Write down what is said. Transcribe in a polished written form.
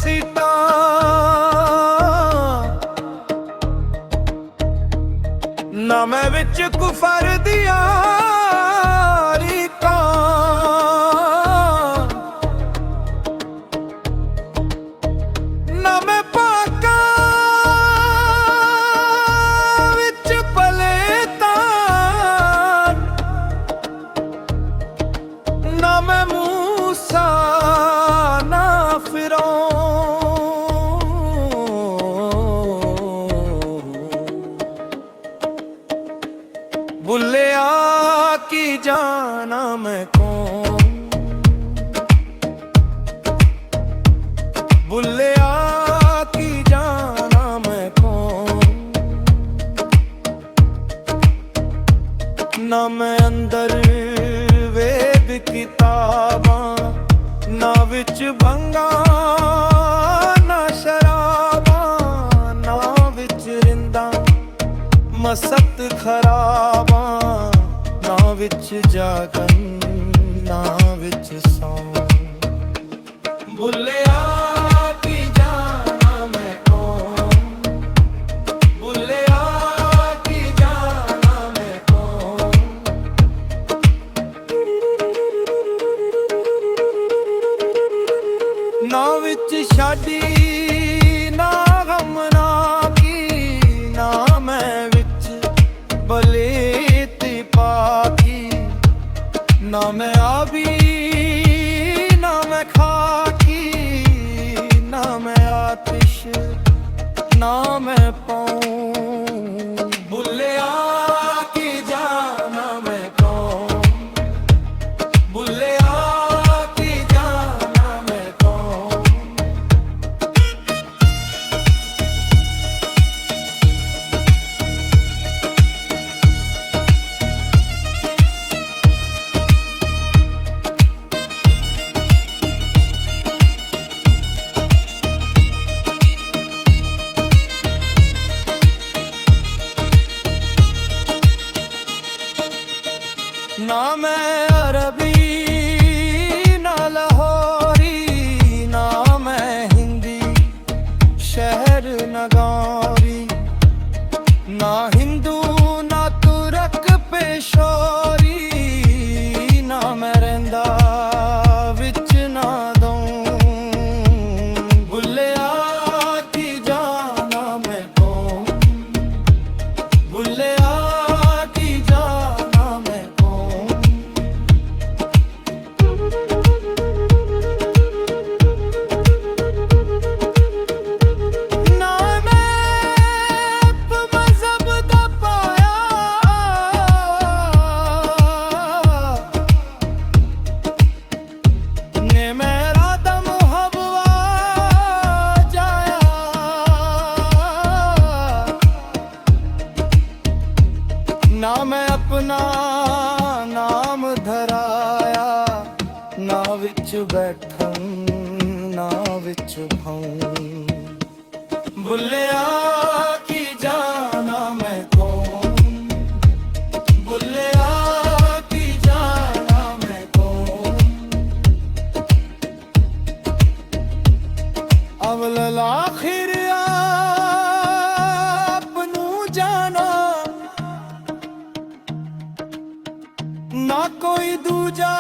सीटा ना मैं विच कुफर दिया ना मैं पाका विच पलेता ना मैं मूसा ना बुल्लिया की जाना मैं कौन बुल्लिया की जाना मैं कौन ना मैं अंदर वेद किताबां ना विच भंगा ना शराबा ना विच रिंदा मसत खराबा ना विच जागन ना विच सौं बुल्लिया की जाना मैं कौन बुल्लिया की जाना मैं कौन ना विच शादी ना गम ना की ना मैं बलेती पाकी ना मैं आबी ना मैं खाकी ना मैं आतिश ना मैं पाऊं बुल्लिया की जाना मैं कौन बुल्लिया की जाना मैं कौन ना मैं अरबी ना लाहौरी ना मैं हिंदी शहर नगारी ना हिंदू ना तुरक पेशोरी ना मैं रहिंदा विच ना दूं बुल्लिया की जाना मैं कौन बुल्लिया की जाना मैं ना मैं अपना नाम धराया ना विच बैठन ना विच भाऊं बुल्लिया की जाना मैं कौन बुल्लिया की जाना मैं कौन अवलल आखिर आपनू जाना ना कोई दूजा